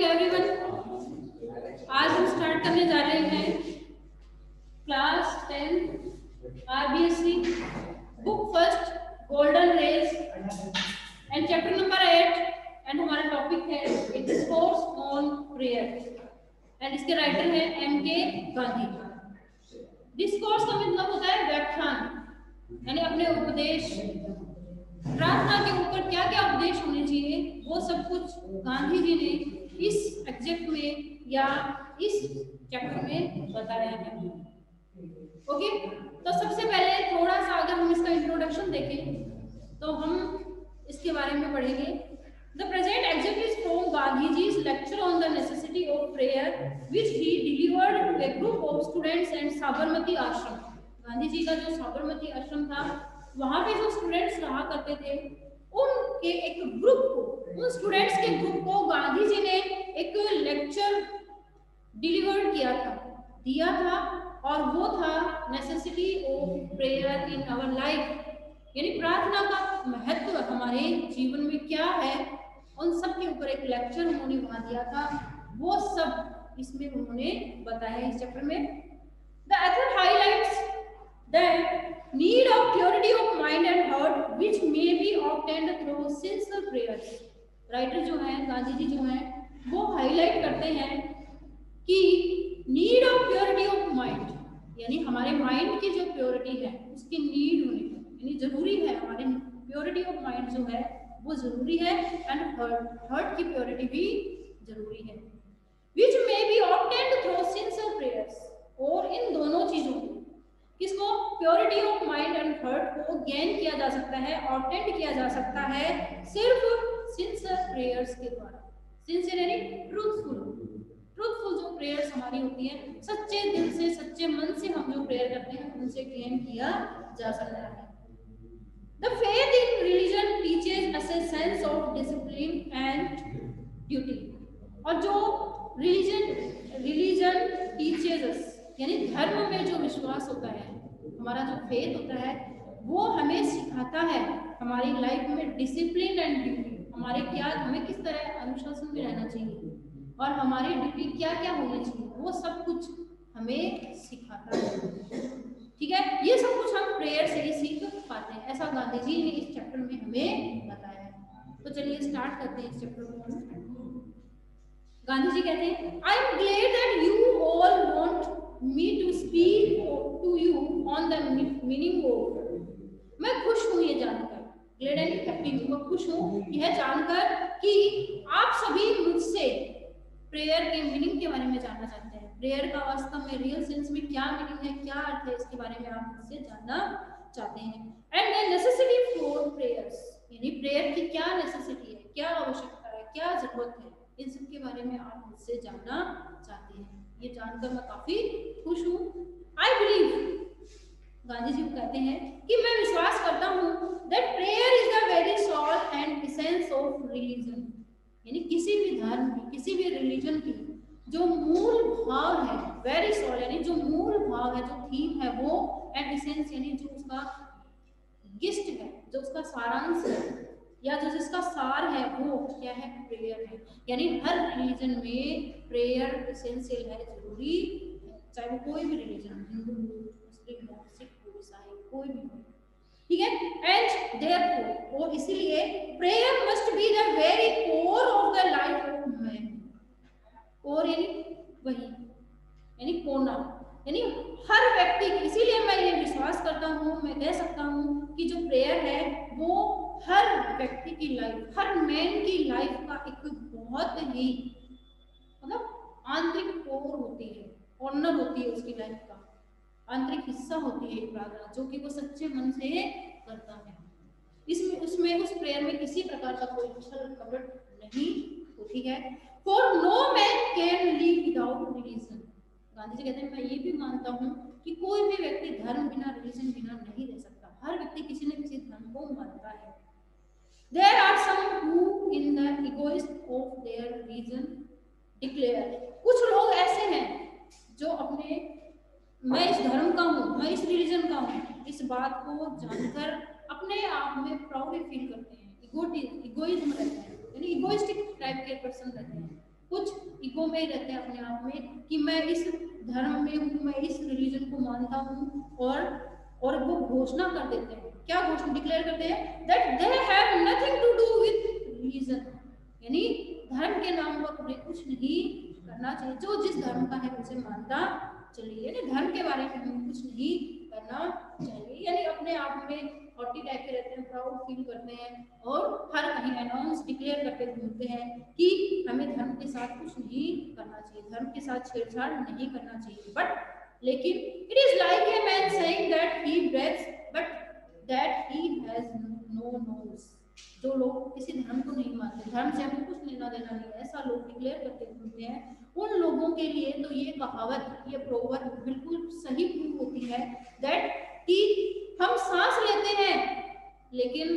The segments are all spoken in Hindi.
एवरीवन, आज हम स्टार्ट करने जा रहे हैं class 10 RBSC book first golden rays and chapter number 8 and हमारा टॉपिक है एक डिस्कोर्स ऑन प्रेयर एंड इसके राइटर हैं एम.के. गांधी। डिस्कोर्स का मतलब होता है व्याख्यान, यानी अपने उपदेश, प्रार्थना के ऊपर क्या क्या उपदेश होने चाहिए वो सब कुछ गांधी जी ने इस एग्जैक्ट में या इस चैप्टर में बताया है। ओके, तो सबसे पहले थोड़ा सा अगर हम इसका इंट्रोडक्शन देखें तो हम इसके बारे में पढ़ेंगे। The present extract is from Gandhi ji's lecture on the necessity of prayer which he delivered to a group of students and Sabarmati आश्रम। गांधी जी का जो साबरमती आश्रम था वहां पे जो स्टूडेंट्स रहा करते थे उनके एक ग्रुप को, उन स्टूडेंट्स के ग्रुप को गांधी जी ने एक लेक्चर डिलीवर किया था, दिया था, और वो था necessity of prayer in our life, यानी प्रार्थना का महत्व हमारे जीवन में क्या है, उन सब के ऊपर एक लेक्चर उन्होंने वहां दिया था। वो सब इसमें उन्होंने बताया इस चैप्टर में। The author highlights the need of purity of mind and heart which may be obtained through sincere prayers। Writer जो है गांधी जी जो है वो हाईलाइट करते हैं कि need of purity of mind, यानी हमारे माइंड की जो प्योरिटी है उसकी नीड होनी है, यानी जरूरी है, हमारे प्योरिटी ऑफ माइंड जो है वो जरूरी है, एंड हार्ट की प्योरिटी भी जरूरी है। which may be obtained through sincere prayers, और इन दोनों चीजों को, किसको, purity of mind and heart को गेन किया जा सकता है, ऑब्टेन किया जा सकता है सिर्फ सिंसियर प्रेयर्स के द्वारा। सिंसियर यानी ट्रूथफुल जो प्रेयर्स हमारी होती है, सच्चे दिल से सच्चे मन से हम जो प्रेयर करते हैं उनसे गेन किया जा सकता है। The faith in religion teaches us a sense of discipline and duty, और जो रिलीजन टीचेस अस, यानी धर्म में जो विश्वास होता है, हमारा जो फेथ होता है वो हमें सिखाता है हमारी लाइफ में डिसिप्लिन एंड ड्यूटी, हमारे क्या, हमें किस तरह अनुशासन में रहना चाहिए और हमारी ड्यूटी क्या क्या होनी चाहिए, वो सब कुछ हमें सिखाता है। ठीक है, ये सब कुछ हम प्रेयर से ही सीख पाते हैं, ऐसा गांधी जी ने इस चैप्टर में हमें बताया है। तो चलिए स्टार्ट करते हैं इस चैप्टर को। गांधी जी कहते हैं, I am Glade that you all want me to speak to you on the meaning of, मैं खुश हूँ ये जानकर, ग्लेड एंड हैप्पी, मैं खुश हूँ यह जानकर कि आप सभी मुझसे प्रेयर के मीनिंग के बारे में जानना चाहते हैं। प्रेयर का वास्तव में रियल सेंस में क्या मीनिंग है, क्या अर्थ है, इसके बारे में आप मुझसे जानना चाहते हैं। And the necessity for prayers, यानी प्रेयर की क्या नेसेसिटी है, क्या आवश्यकता है, क्या जरूरत है, इन सब के बारे में आप मुझसे जानना चाहते हैं। ये जानकर मैं काफी खुश हूँ। आई बिलीव, गांधी जी कहते हैं कि मैं विश्वास करता हूँ that prayer is the very soul and essence of religion, यानी किसी भी धर्म की, किसी भी रिलीजन की जो मूल भाव है, वेरी सोल यानी जो मूल भाव है, जो थीम है वो, एंड एसेंस यानी जो उसका गिस्ट है, जो उसका सारांश है या जो जिसका सार है वो क्या है, प्रेयर है। यानी हर रिलीजन में प्रेयर एसेंशियल है, जरूरी है, चाहे वो कोई भी रिलीजन, हिंदू हो, मुस्लिम हो, सिख हो, ईसाई, कोई भी हो, ठीक है। एंड देयरफॉर, और इसीलिए prayer must be the very core of the life of man, core यानी वही, यानी कोना, यानी हर व्यक्ति की, इसीलिए मैं ये विश्वास करता हूँ, मैं कह सकता हूँ कि जो प्रेयर है वो हर व्यक्ति की लाइफ, हर मैन की लाइफ का एक बहुत ही मतलब आंतरिक कोर होती है, कॉर्नर होती है उसकी लाइफ का, आंतरिक हिस्सा होती है प्रार्थना, जो कि वो सच्चे मन से करता है। इसमें उसमें उस प्रेयर में किसी प्रकार का कोई छल कपट नहीं होती है। For no man can live without religion, Gandhi ji कहते हैं मैं ये भी मानता हूँ कि कोई भी व्यक्ति धर्म बिना, रिलीजन बिना नहीं रह सकता, हर व्यक्ति किसी न किसी धर्म को मानता है। There are some who in the egoist of their religion declare, कुछ लोग ऐसे हैं जो अपने, मैं इस धर्म का हूँ, मैं इस रिलीजन का हूँ, इस बात को जानकर अपने आप में प्राउड फील करते हैं, इगोइज्म रहते हैं, यानी इगोइस्टिक टाइप के पर्सन रहते हैं। कुछ ईगो में ही रहते हैं अपने आप में कि मैं इस धर्म में हूँ, मैं इस रिलीजन को मानता हूँ, और वो घोषणा कर देते हैं, क्या घोषणा डिक्लेयर करते हैं, that they have nothing to do with religion, यानी धर्म के नाम पर उन्हें कुछ नहीं करना चाहिए, जो जिस धर्म का है उसे मानता चलिए, यानी धर्म के बारे में हमें कुछ नहीं करना चाहिए, यानी अपने आप में हॉटी टाइप के रहते हैं, प्राउड फील करते हैं और हर कहीं अनाउंस डिक्लेयर करके घूमते हैं कि हमें धर्म के साथ कुछ नहीं करना चाहिए, धर्म के साथ छेड़छाड़ नहीं करना चाहिए। बट लेकिन it is like a man saying that he breathes but that he has no nose, जो लोग किसी धर्म को नहीं मानते, धर्म से हमें कुछ लेना देना नहीं, ऐसा लोग डिक्लेयर करके घूमते हैं, उन लोगों के लिए तो ये कहावत, ये प्रोवर्ब बिल्कुल सही प्रूव होती है दैट कि हम सांस लेते हैं लेकिन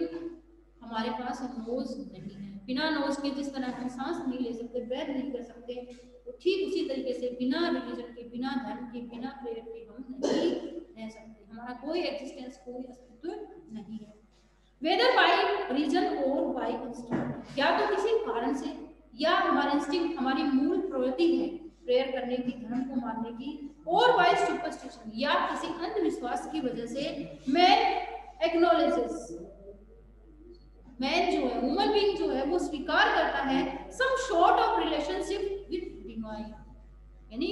हमारे पास नोज नहीं है, बिना नोज के जिस तरह हम सांस नहीं ले सकते, ब्रेथ नहीं कर सकते, तो ठीक उसी तरीके से बिना रिलीजन के, बिना धर्म के, बिना प्रेयर के हम नहीं रह सकते, हमारा कोई एग्जिस्टेंस, कोई अस्तित्व नहीं है। वेदर बाय रीजन और बाय इंस्टिंक्ट, या तो किसी कारण से, या हमारे इंस्टिंक्ट, हमारी मूल प्रवृत्ति है प्रेयर करने की, धर्म को मानने की, और बाय सुपरस्टिशन, या किसी अंधविश्वास की वजह से मैन एक्नॉलेजेस, मैन जो है, ह्यूमन बीइंग जो है, वो स्वीकार करता है some sort of relationship with divine, यानी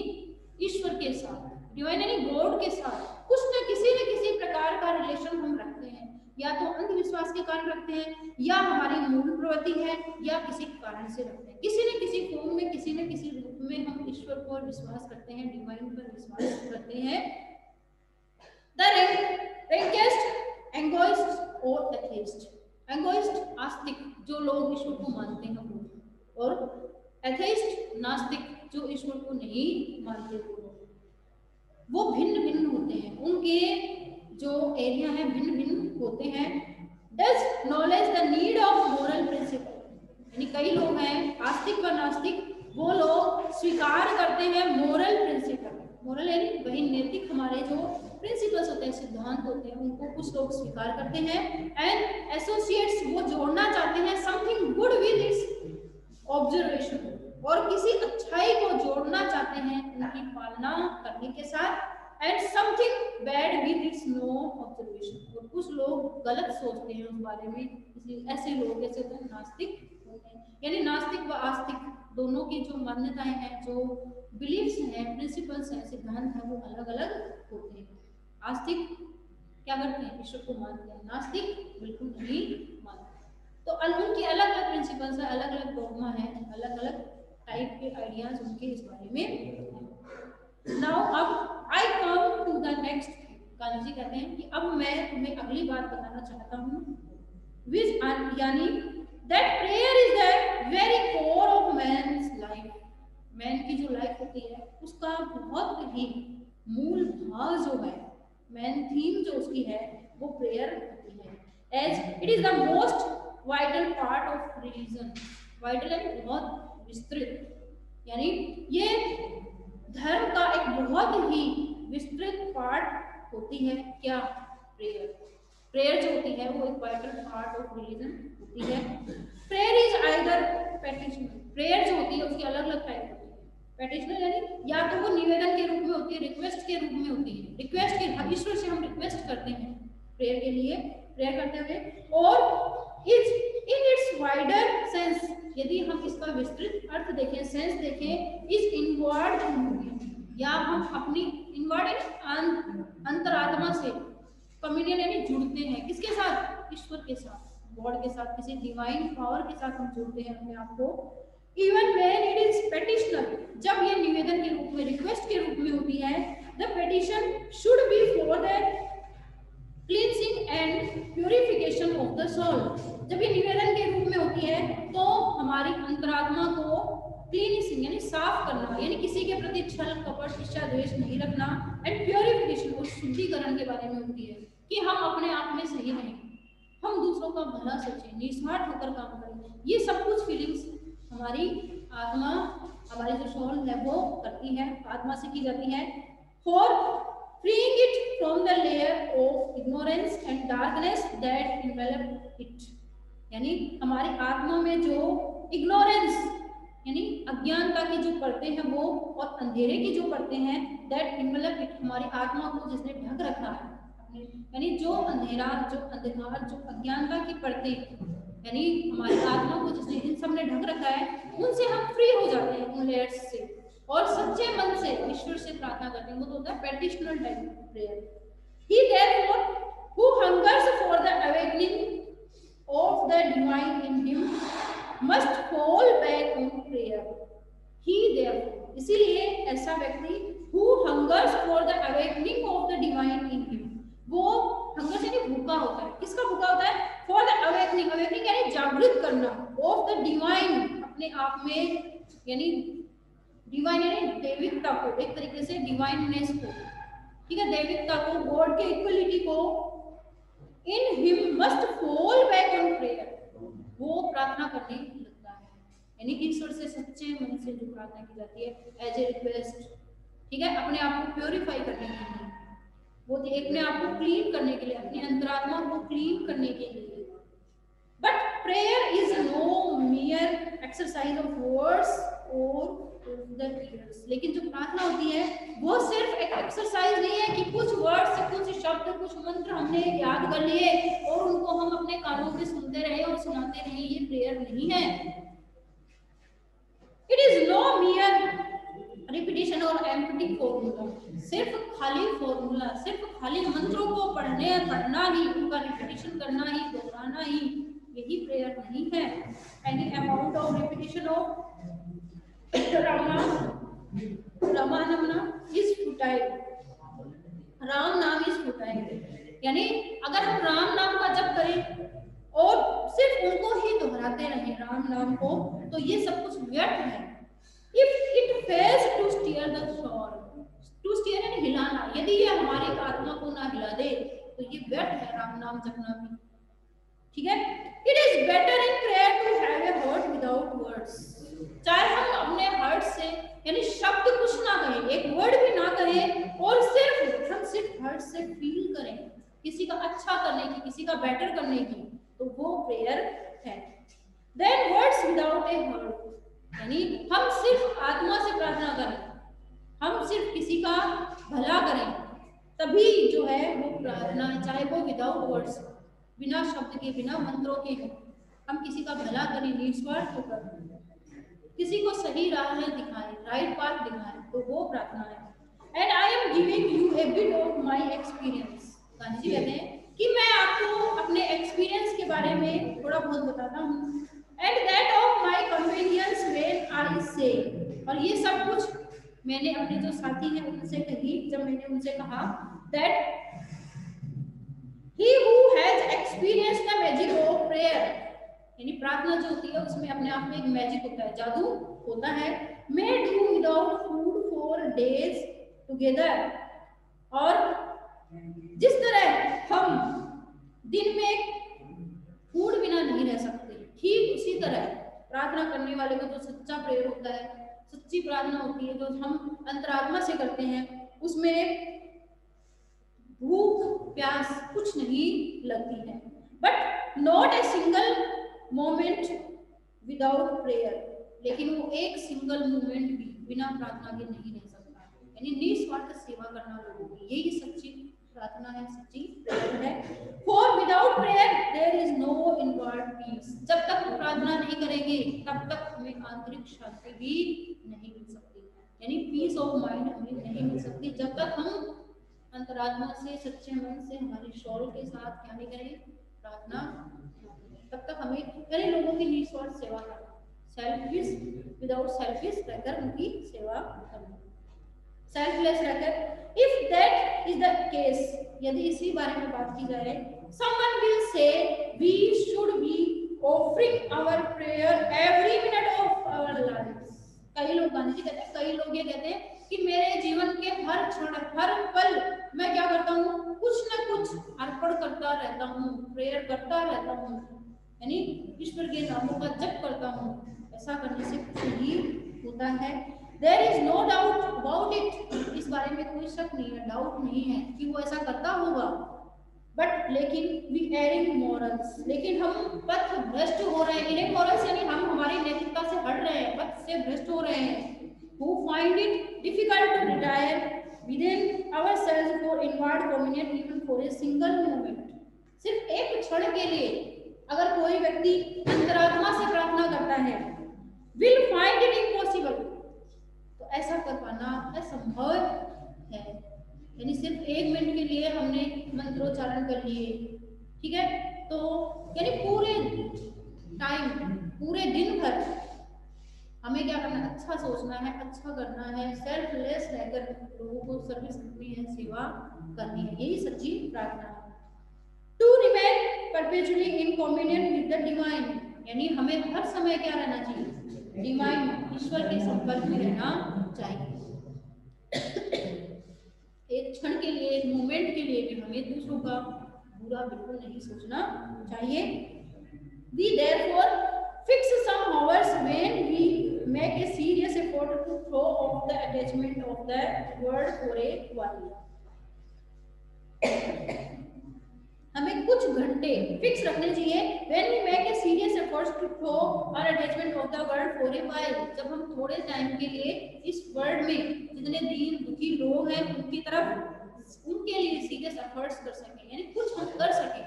ईश्वर के साथ, डिवाइन यानी गॉड के साथ कुछ न किसी प्रकार का रिलेशन हम रखते हैं, या तो अंधविश्वास के कारण रखते हैं, या हमारी मूल प्रवृत्ति है, या किसी कारण से रखते हैं, किसी न किसी फॉर्म में, किसी न किसी रूप में हम ईश्वर पर विश्वास करते हैं, डिवाइन पर विश्वास करते हैं। द रैंकेस्ट एंगोइस्ट और एथेइस्ट, एंगोइस्ट आस्तिक, जो लोग ईश्वर को मानते हैं वो, और एथेइस्ट नास्तिक, जो ईश्वर को नहीं मानते वो भिन्न भिन्न होते हैं, उनके जो एरिया है भिन्न भिन्न होते हैं। Does knowledge the need of moral principle, यानी कई लोग हैं आस्तिक व नास्तिक, वो लोग स्वीकार करते हैं मोरल प्रिंसिपल, मोरल यानी वही नैतिक हमारे जो प्रिंसिपल्स होते हैं, सिद्धांत होते हैं, उनको कुछ लोग स्वीकार करते हैं। एंड एसोसिएट्स, वो जोड़ना चाहते हैं something good with its observation, और किसी अच्छाई को जोड़ना चाहते हैं उनकी पालना करने के साथ, and something bad with its no observation, और कुछ लोग गलत सोचते हैं उस बारे में, इसलिए ऐसे लोग ऐसे होते हैं नास्तिक होते हैं, यानी नास्तिक व आस्तिक दोनों की जो मान्यताएं हैं, जो बिलीफ्स हैं, प्रिंसिपल्स हैं, सिद्धांत हैं, वो अलग अलग होते हैं। आस्तिक क्या करते हैं, ईश्वर को मानते हैं, नास्तिक बिल्कुल नहीं मानते, तो उनकी अलग अलग प्रिंसिपल्स है, अलग अलग डोगमा है, अलग अलग टाइप के आइडियाज उनके इस बारे में। नाउ अब I come to the next, Gandhi ji कहते हैं कि अब मैं तुम्हें अगली बात बताना चाहता हूँ, विच यानी that prayer is the very core of man's life, man की जो लाइफ होती है उसका बहुत ही मूल भाव जो है, मैन थीम जो उसकी है वो प्रेयर होती है, as it is the most vital part of religion, vital यानी बहुत विस्तृत, यानी ये धर्म का एक बहुत ही विस्तृत पार्ट होती है, क्या, प्रेयर, प्रेयर जो होती है वो एक वाइटल पार्ट ऑफ रिलीजन होती है। Prayer is either petition, prayer जो होती है उसकी अलग अलग टाइप होती है, पेटिशनल यानी या तो वो निवेदन के रूप में होती है, रिक्वेस्ट के रूप में होती है, रिक्वेस्ट के, ईश्वर से हम रिक्वेस्ट करते हैं प्रेयर के लिए, प्रेयर करते हुए, और is in its wider sense, यदि हम इसका विस्तृत अर्थ देखें, सेंस देखें, इज इनवर्ड, या हम अपनी इनवर्ड अंतरात्मा से कम्युनियन यानी जुड़ते हैं, किसके साथ, ईश्वर के साथ, गॉड के साथ, किसी डिवाइन पावर के साथ हम जुड़ते हैं अपने आप को। इवन व्हेन इट इज पेटिशनल, जब ये निवेदन के रूप में, रिक्वेस्ट के रूप में होती है, the petition should be for the cleansing and purification of the soul, जब ये निवेदन के रूप में होती है तो हमारी अंतरात्मा को क्लीनिंग यानी साफ करना, यानी किसी के प्रति छल कपट ईर्ष्या द्वेष नहीं रखना, एंड प्यूरिफिकेशन और शुद्धिकरण के बारे में होती है कि हम अपने आप में सही रहें, हम दूसरों का भला सोचें, निस्वार्थ होकर काम करें, ये सब कुछ फीलिंग्स हमारी आत्मा, हमारी जो सोल है वो करती है, आत्मा से की जाती है, for freeing it from the layer of ignorance and darkness that envelop it, यानी हमारी आत्मा में जो इग्नोरेंस यानी अज्ञानता की जो परतें हैं वो और अंधेरे की जो परतें हैं, दैट मतलब हमारी आत्मा को जिसने ढक रखा है, यानी जो अंधेरा, जो अंधकार, जो अज्ञानता की परतें, यानी हमारी आत्मा को जिसने इन सब ने ढक रखा है, उनसे हम फ्री हो जाते हैं, उन लेयर्स से, और सच्चे मन से ईश्वर से प्रार्थना करते हैं। वो तो होता है petitional type prayer. He therefore who hungers for the awakening of the divine in him must fall back on prayer. He therefore, इसीलिए ऐसा व्यक्ति who hungers for the awakening of the divine in him, वो हंगर यानी भूखा होता है। किसका भूखा होता है? फॉर द अवेकनिंग, अवेकनिंग यानी जागृत करना, ऑफ द डिवाइन, अपने आप में, यानी डिवाइन यानी दैविकता को, एक तरीके से डिवाइननेस को, ठीक है, दैविकता को, गॉड के इक्वलिटी को, इन him must fall back on prayer, वो प्रार्थना करने लगता है, यानी ईश्वर से सच्चे मन से जो प्रार्थना की जाती है एज ए रिक्वेस्ट, ठीक है, अपने आप को प्योरीफाई करने के लिए, वो अपने आप को क्लीन करने के लिए, अपनी अंतरात्मा को क्लीन करने के लिए। But prayer is no mere exercise of words और द ईयर्स, लेकिन जो प्रार्थना होती है वो सिर्फ एक एक्सरसाइज नहीं है कि कुछ वर्ड्स से, कुछ शब्द, कुछ मंत्र हमने याद कर लिए और उनको हम अपने कानों से सुनते रहे और सुनाते रहे, ये प्रेयर नहीं है। It is no mere repetition और एम्प्टी फॉर्मूला, सिर्फ खाली फॉर्मूला, सिर्फ खाली मंत्रों को पढ़ना ही, उनका रिपीटिशन करना ही, दोहराना ही, यही प्रेयर नहीं है। Any amount of repetition of Ram is futile, Ram नाम इज फुटाइल, यानी अगर हम राम नाम का जप करें और सिर्फ उनको ही दोहराते रहें, राम नाम को, तो ये सब कुछ व्यर्थ है। If it fails to steer the shore, to steer यानी हिलाना, यदि ये हमारी आत्मा को ना हिला दे तो ये व्यर्थ है राम नाम जपना भी, ठीक है। It is better in prayer to have a heart without words, चाहे हम अपने हार्ट से, यानी शब्द कुछ ना कहें, एक वर्ड भी ना कहें, और हम सिर्फ हार्ट से फील करें किसी का अच्छा करने की, किसी का बेटर करने की, तो वो प्रेयर है। Then words without a heart, यानी हम सिर्फ आत्मा से प्रार्थना करें, हम सिर्फ किसी का भला करें, तभी जो है वो प्रार्थना है, चाहे वो विदाउट वर्ड्स, बिना शब्द के, बिना मंत्रों के, हम किसी का भला करें निस्वार्थ होकर, किसी को सही राह दिखाएं, राइट पाथ दिखाएं, तो वो प्रार्थना है। And I am giving you a bit of my experience, Gandhi ji कहते हैं कि मैं आपको अपने एक्सपीरियंस के बारे में थोड़ा बहुत बताता हूँ, and that of my companions when I say, और ये सब कुछ मैंने अपने जो साथी हैं उनसे कही, जब मैंने उनसे कहा that he who has experienced the magic of prayer, यानी प्रार्थना जो होती है उसमें अपने आप में एक मैजिक होता है, जादू होता है, may do without food for days together, और जिस तरह हम दिन में फूड बिना नहीं रह सकते, ठीक उसी तरह प्रार्थना करने वाले को जो सच्चा प्रेयर होता है, सच्ची प्रार्थना होती है, जो हम अंतरात्मा से करते हैं, उसमें भूख प्यास कुछ नहीं लगती है। But not a single moment without prayer, लेकिन वो एक सिंगल मोमेंट भी बिना प्रार्थना के नहीं रह सकता, यानी निस्वार्थ सेवा करना लोगों की, यही सच्ची प्रार्थना है, सच्ची प्रेयर है। For without prayer there is no inward peace, जब तक हम प्रार्थना नहीं करेंगे तब तक हमें आंतरिक शांति भी नहीं मिल सकती, यानी पीस ऑफ माइंड हमें नहीं मिल सकती, जब तक हम अंतरात्मा से, सच्चे मन से, हमारी शौल के साथ क्या नहीं करें, प्रार्थना, तब तक हमें, यानी लोगों की निस्वार्थ सेवा करना, सेल्फिश, विदाउट सेल्फिश रहकर उनकी सेवा करना, सेल्फलेस रहकर। If that is the case, यदि इसी बारे में बात की जाए, someone will say we should be offering our prayer every minute of our lives. कई लोग, गांधी जी कहते हैं, कई लोग ये कहते हैं कि मेरे जीवन के हर क्षण, हर पल मैं क्या करता हूँ, कुछ न कुछ अर्पण करता रहता हूँ, प्रेयर करता रहता हूँ, यानी ईश्वर के नामों का जप करता हूँ। ऐसा करने से कुछ नहीं होता है। There is no doubt about it, इस बारे में कोई शक नहीं है, डाउट नहीं है कि वो ऐसा करता होगा। बट लेकिन we erring morals, लेकिन हम पथ भ्रष्ट हो रहे हैं, इन्हें morals यानी हम हमारी नैतिकता से हट रहे हैं, पथ से भ्रष्ट हो रहे हैं, who find it difficult to retire within ourselves for inward communion even for a single moment। सिर्फ एक क्षण के लिए अगर कोई व्यक्ति अंतरात्मा से प्रार्थना करता है, will find it impossible, तो ऐसा कर पाना असंभव है। यानी सिर्फ 1 मिनट के लिए हमने मंत्रोच्चारण कर लिए, ठीक है, तो यानी पूरे टाइम, पूरे दिन भर हमें क्या करना है, अच्छा सोचना है, अच्छा करना है, सेल्फलेस रहकर लोगों को सर्विस करनी है, सेवा करनी है, यही सच्ची प्रार्थना है। To remain perpetually in communion with the divine, यानी हमें हर समय क्या रहना चाहिए, डिवाइन, ईश्वर के संपर्क में रहना चाहिए। एक क्षण के लिए, एक मोमेंट के लिए भी हमें दूसरों का बुरा बिल्कुल नहीं सोचना चाहिए। We therefore fix some hours when we make a serious effort to throw off the attachment of the world for a while। हमें कुछ घंटे फिक्स रखने चाहिए when we make a serious effort to throw our attachment of the world for a while, जब हम थोड़े टाइम के लिए इस वर्ल्ड में जितने दीन दुखी लोग हैं उनकी तरफ, उनके लिए सीरियस एफर्ट्स कर सकें, यानी कुछ हम कर सकें,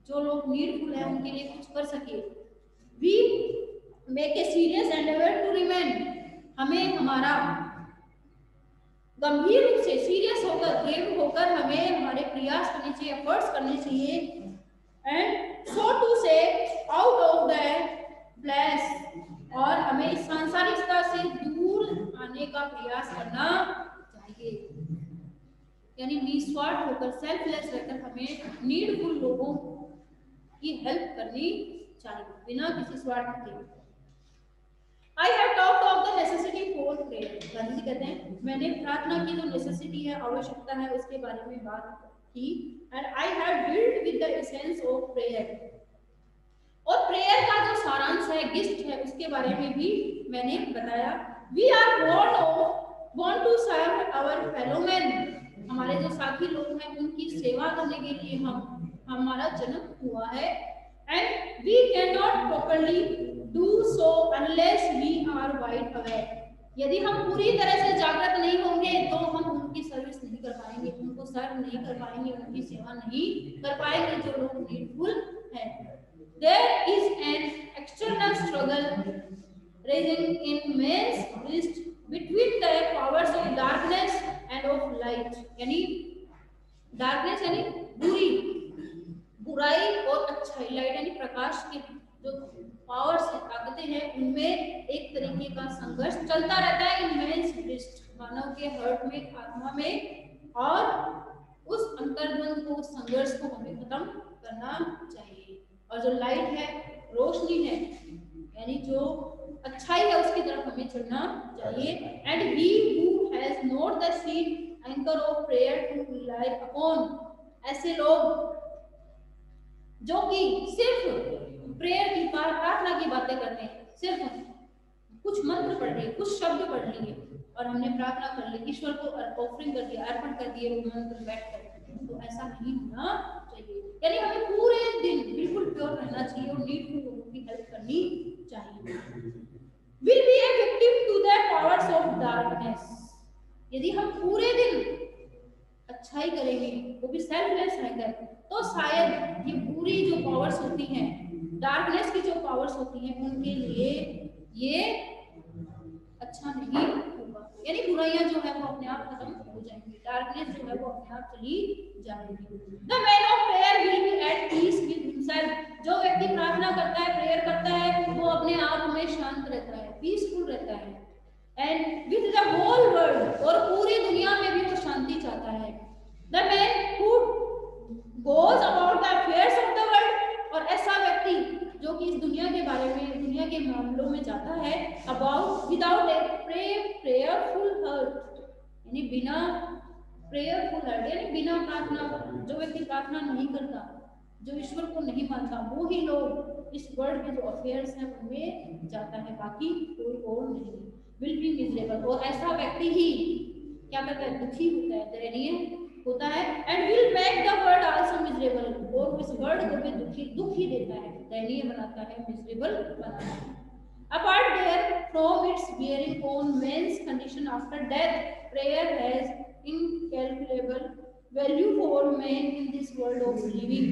जो लोग नीडफुल है उनके लिए कुछ कर सके। We make a serious endeavour to remain, हमें हमारा गंभीर रूप से सीरियस होकर, दृढ़ होकर हमें हमारे प्रयास करने चाहिए, एफर्ट्स करने चाहिए। एंड सो टू से आउट ऑफ द फ्लैश, और हमें इस सांसारिकता से दूर आने का प्रयास करना चाहिए, यानी निस्वार्थ होकर, सेल्फलेस रहकर हमें नीडफुल लोगों की हेल्प करनी चाहिए बिना किसी स्वार्थ के। I have talked of the necessity for prayer। Gandhi ji कहते हैं मैंने प्रार्थना की जो नेसेसिटी है, आवश्यकता है, उसके बारे में बात की। And I have dealt with the essence of prayer। और प्रेयर का जो सारांश है, गिस्ट है, उसके बारे में भी मैंने बताया। We are born to serve our fellow men। हमारे जो साथी लोग हैं उनकी सेवा करने के लिए हमारा जन्म हुआ है। And we can not properly do so unless we are wide aware. यदि हम पूरी तरह से जागृत नहीं होंगे तो हम उनकी सर्विस नहीं कर पाएंगे, उनको सर्व नहीं कर पाएंगे, उनकी सेवा नहीं कर पाएंगे जो लोग नीडफुल हैं। There is an external struggle raising in man's breast between the powers of darkness and of light। यानी darkness यानी बुराई और अच्छाई, लाइट यानी प्रकाश के जो पावर्स है, ताकतें हैं, उनमें एक तरीके का संघर्ष चलता रहता है इन मेंस ब्रेस्ट, मानव के हर्ट में, आत्मा में, और उस अंतर्द्वंद को, उस संघर्ष को हमें खत्म करना चाहिए। और जो लाइट है, रोशनी है, यानी जो अच्छाई है, उसकी तरफ हमें चलना चाहिए। And he who has not the sheet anchor of prayer to rely upon, ऐसे लोग जो कि सिर्फ प्रेयर की, प्रार्थना की बातें करते हैं, सिर्फ कुछ मंत्र पढ़ लिए, कुछ शब्द पढ़ लिए और हमने प्रार्थना कर ली, ईश्वर को ऑफरिंग कर दिया, अर्पण कर दिए वो मंत्र बैठकर, तो ऐसा नहीं होना चाहिए। यानी हमें पूरे दिन बिल्कुल प्योर रहना चाहिए और नीडफुल लोगों की हेल्प करनी चाहिए। Will be a victim to the powers of darkness। यदि हम पूरे दिन अच्छाई करेंगे, वो भी सेल्फलेस रहकर, तो शायद ये पूरी जो पावर्स होती हैं, डार्कनेस की जो पावर्स होती हैं, उनके लिए ये अच्छा नहीं होगा। यानी बुराइयां जो है वो अपने आप खत्म हो जाएंगी, डार्कनेस जो है वो अपने आप चली जाएगी। The man of prayer will be at peace with himself। जो व्यक्ति प्रार्थना करता है, प्रेयर करता है, वो अपने आप में शांत रहता है, पीसफुल रहता है। And with the whole world, और पूरी दुनिया में भी वो शांति चाहता है। The man who goes about the affairs of the world, और ऐसा व्यक्ति जो कि इस दुनिया के बारे में, दुनिया के मामलों में जाता है, about without A prayerful heart, यानी बिना प्रेयरफुल हार्ट, यानी बिना प्रार्थना, जो व्यक्ति प्रार्थना नहीं करता, जो ईश्वर को नहीं मानता, वो ही लोग इस वर्ल्ड के जो अफेयर्स हैं उनमें जाता है, बाकी कोई और नहीं। विल बी मिजरेबल, और ऐसा व्यक्ति ही क्या करता है, दुखी होता है, दयनीय होता है। And will make the world also miserable, और इस वर्ल्ड को भी दुखी देता है, दयनीय बनाता है, मिजरेबल बनाता है। Apart there from its explanation after death prayer has incalculable value for man in this world of living.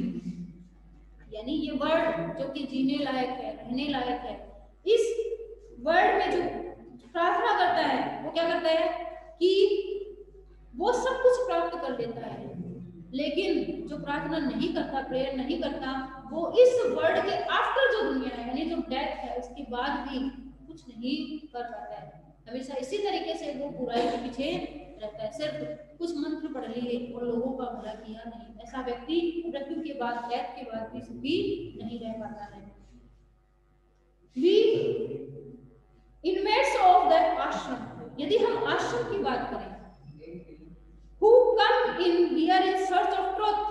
यानी ये वर्ल्ड जो कि जीने लायक है, रहने लायक है, इस वर्ल्ड में जो प्रार्थना करता है वो क्या करता है कि वो सब कुछ प्राप्त कर लेता है। लेकिन जो प्रार्थना नहीं करता, प्रेयर नहीं करता, वो इस वर्ल्ड के आफ्टर जो दुनिया है यानी जो डेथ है उसके बाद भी कुछ नहीं कर पाता है। हमेशा इसी तरीके से वो बुराई के पीछे रहता है, सिर्फ कुछ मंत्र पढ़ लिए और लोगों का भला किया नहीं। ऐसा व्यक्ति मृत्यु के बाद, डेथ के बाद भी सुखी नहीं रह पाता है। वी इनमेट्स ऑफ द आश्रम, यदि हम आश्रम की बात करें, who come in here in search of truth,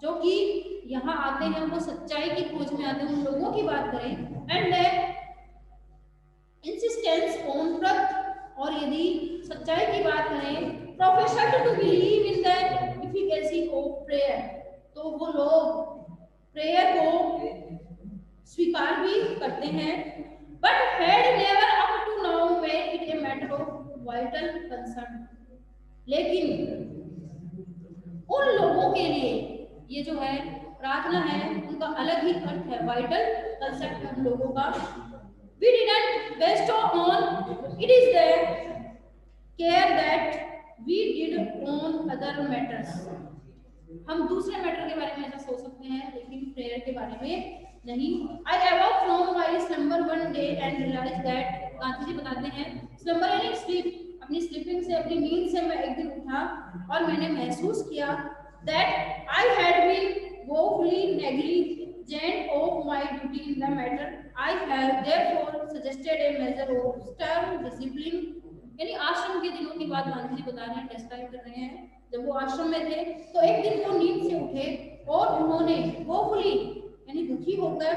जो कि यहाँ आते हैं वो सच्चाई की खोज में आते हैं, उन लोगों की बात करें, and insistence on truth, और यदि सच्चाई की बात करें, profession to believe in the efficacy of prayer, तो वो लोग प्रेयर को स्वीकार भी करते हैं, but had never up to now made it a matter of vital concern। लेकिन उन लोगों के लिए ये जो है प्रार्थना है उनका अलग ही अर्थ है, वाइटल कंसेप्ट है उन लोगों का। We didn't bestow on it is the care that we did on other matters। हम दूसरे मैटर के बारे में ऐसा सोच सकते हैं लेकिन प्रेयर के बारे में नहीं। I awoke from my slumber one day and realized that, Gandhi ji बताते हैं, स्लम्बर यानी स्लीप, अपनी स्लीपिंग से, अपनी नींद से मैं एक दिन उठा और मैंने महसूस किया that I had been woefully negligent of my duty in the matter। I have therefore suggested a measure of stern discipline। यानी आश्रम के दिनों की बात गांधी जी बता रहे हैं, डिस्क्राइब कर रहे हैं। जब वो आश्रम में थे तो एक दिन वो नींद से उठे और उन्होंने woefully यानी दुखी होकर,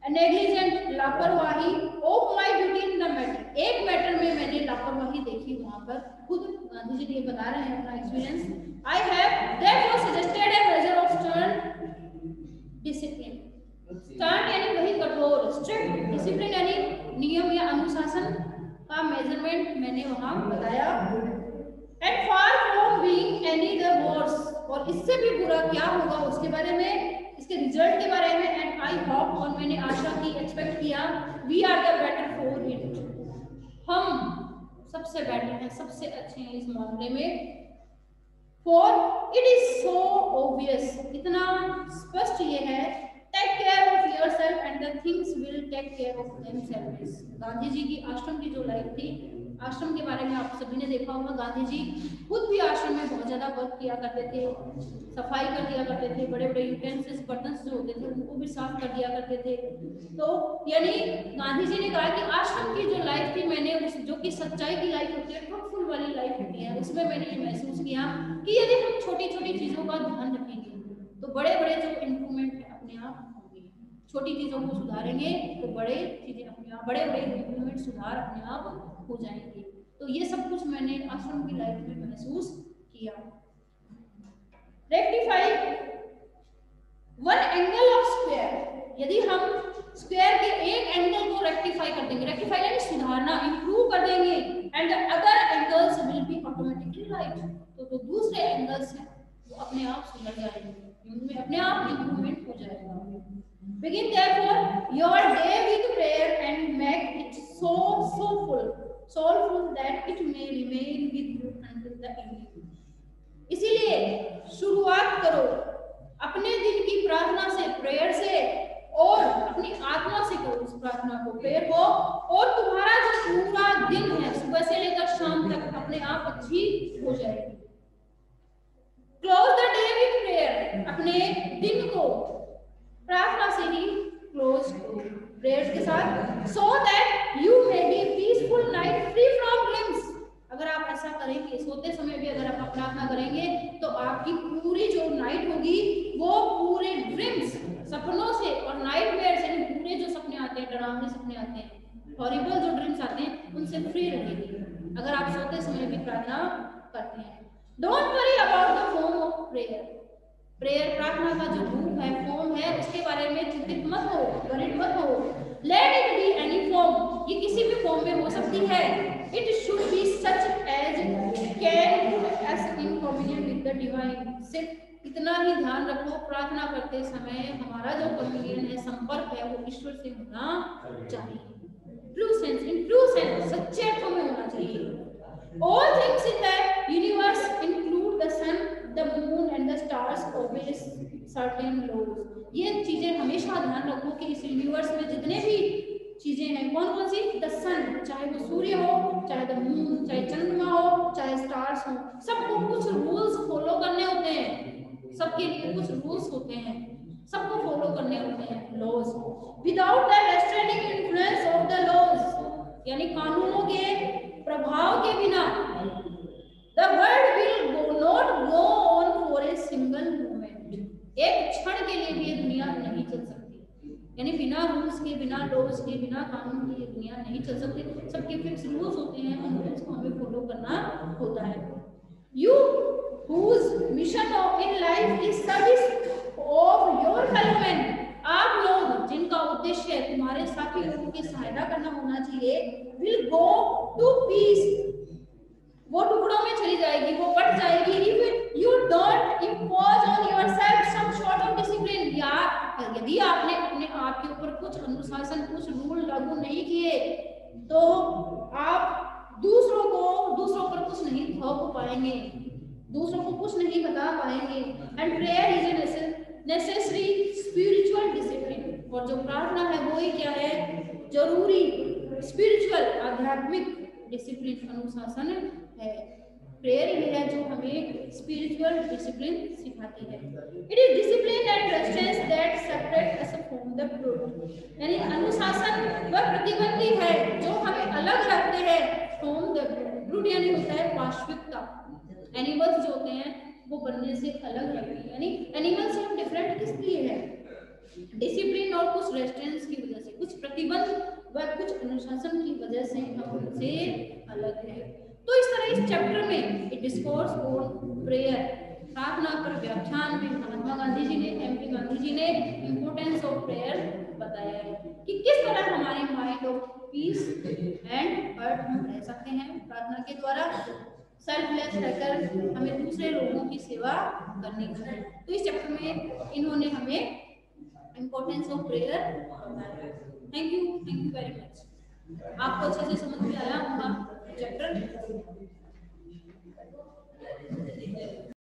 नेग्लिजेंट लापरवाही, of my duty in the matter, एक मैटर में मैंने लापरवाही देखी वहां पर। खुद गांधी जी ये बता रहे हैं अपना experience. I have therefore suggested A measure of stern discipline. Stern यानी वही कठोर, स्ट्रिक्ट, डिसिप्लिन यानी नियम या अनुशासन का मेजरमेंट मैंने वहां बताया। And far from being any the worse, और इससे भी बुरा क्या होगा उसके बारे में, इसके रिजल्ट के बारे में। एंड आई होप, और मैंने आशा की, एक्सपेक्ट किया, we are the better for it, हम सबसे बेटर हैं, सबसे अच्छे हैं इस मामले में। For it is so obvious, इतना स्पष्ट ये है, take care of yourself and the things will take care of themselves. Gandhi ji की आश्रम की जो लाइफ थी, आश्रम के बारे में आप सभी ने देखा होगा, गांधी जी खुद भी आश्रम में बहुत ज्यादा वर्क किया करते थे, सफाई कर दिया करते थे, बड़े बड़े यूटेंसिल्स, बर्तन जो होते थे उनको भी साफ कर दिया करते थे। तो यानी गांधी जी ने कहा कि आश्रम की जो लाइफ थी, मैंने उस जो कि सच्चाई की लाइफ होती है, ट्रूथफुल वाली लाइफ होती है, उसमें मैंने ये महसूस किया कि यदि हम छोटी छोटी चीजों का ध्यान रखेंगे तो बड़े बड़े जो इम्प्रूवमेंट है अपने आप होंगे। छोटी चीजों को सुधारेंगे तो बड़े चीजें अपने आप, बड़े बड़े इम्प्रूवमेंट, सुधार अपने आप हो जाएंगे। तो ये सब कुछ मैंने आश्रम की लाइफ में महसूस किया। Rectify one angle of square, यदि हम स्क्वायर के एक एंगल को रेक्टिफाई कर देंगे, रेक्टिफाई यानी सुधारना, इंप्रूव कर देंगे, and the other angles will be automatically right, तो जो दूसरे एंगल्स हैं वो अपने आप सुधर जाएंगे, उनमें अपने आप इंप्रूवमेंट हो जाएगा। Begin therefore your day with prayer and make it so soulful that it may remain with you until the evening। इसीलिए शुरुआत करो अपने दिन की प्रार्थना से, प्रेयर से, और अपनी आत्मा से करो उस प्रार्थना को, प्रेयर को, और तुम्हारा जो पूरा दिन है सुबह से लेकर शाम तक अपने आप अच्छी हो जाएगी। Close the day with prayer, अपने दिन को प्रार्थना से ही क्लोज करो, प्रेयर्स के साथ, so that you may be peaceful night free from dreams. अगर आप ऐसा करेंगे, सोते समय भी अगर आप प्रार्थना करेंगे तो आपकी पूरी जो नाइट होगी वो पूरे ड्रीम्स, सपनों से, और नाइटमेयर्स यानी पूरे जो सपने आते हैं, डरावने सपने आते हैं, हॉरिबल जो ड्रीम्स आते हैं, उनसे फ्री रहेगी अगर आप सोते समय भी प्रार्थना करते हैं। Don't worry about the form of prayer, prayer प्रार्थना का जो रूप है, फॉर्म है, उसके बारे में चिंतित मत हो, वरीड मत हो। Let it be any form, ये किसी भी फॉर्म में हो सकती है, It should be such as can put us in communion with the divine. सिर्फ इतना ही ध्यान रखो, प्रार्थना करते समय हमारा जो कम्युनियन है, संपर्क है, वो ईश्वर से होना चाहिए। ट्रू सेंस सच्चे अर्थों में होना चाहिए। All things in the universe include the sun, the moon and the stars obey certain laws. ये चीजें हमेशा ध्यान रखो कि इस यूनिवर्स में जितने भी चीजें हैं, कौन कौन सी, द सन, चाहे वो सूर्य हो, चाहे द मून, चाहे चंद्रमा हो, चाहे स्टार्स हो, सबको कुछ रूल्स फॉलो करने होते हैं। सबके लिए कुछ रूल्स होते हैं, सबको फॉलो करने होते हैं, laws. Without the restraining influence of the laws, यानी कानूनों के प्रभाव के बिना the world will not go on for a single moment. एक क्षण के लिए भी ये दुनिया नहीं चल सकती, यानी बिना रूल्स के, बिना लॉज के, बिना कानून के ये दुनिया नहीं चल सकती। सबके फिक्स रूल्स होते हैं, उन रूल्स को हमें फॉलो करना होता है। You whose mission in life is service of your fellow men, आप लोग जिनका उद्देश्य तुम्हारे साथी लोगों की सहायता करना होना चाहिए, will go to peace, वो टुकड़ों में चली जाएगी, वो कट जाएगी। If you don't impose on yourself some sort of discipline, या यदि आपने अपने आप के ऊपर कुछ अनुशासन, कुछ रूल लागू नहीं किए, तो आप दूसरों पर कुछ नहीं थोप पाएंगे, दूसरों को कुछ नहीं बता पाएंगे। And prayer is a necessary spiritual discipline, और जो प्रार्थना है वो ही क्या है, जरूरी स्पिरिचुअल आध्यात्मिक डिसिप्लिन, अनुशासन है। प्रेयर ही है जो हमें स्पिरिचुअल डिसिप्लिन सिखाती है। It is discipline and restraints that separate us from the brute, यानी अनुशासन वह प्रतिबंधी है जो हमें अलग रखते हैं फ्रॉम द ब्रूट, यानी होता है पार्श्विकता। एनिमल्स जो होते हैं वो बनने से अलग रखते हैं, यानी एनिमल से हम डिफरेंट किस लिए है, डिसिप्लिन और कुछ रेस्ट्रेंट्स की वजह से, कुछ प्रतिबंध व कुछ अनुशासन की वजह से हम उनसे अलग हैं। तो इस तरह इस चैप्टर में इट डिस्कोर्स ऑन प्रेयर, प्रार्थना पर व्याख्यान में महात्मा गांधी जी ने, एमपी गांधी जी ने इंपोर्टेंस ऑफ प्रेयर बताया है कि किस तरह हमारे mind of peace and heart हम रह सकते हैं प्रार्थना के द्वारा। सेल्फलेस रहकर हमें दूसरे लोगों की सेवा करनी चाहिए। तो इस चैप्टर में इन्होंने हमें इंपॉर्टेंस ऑफ प्रेयर बताया। Thank you very much. आपको अच्छे से समझ में आया होगा चैप्टर।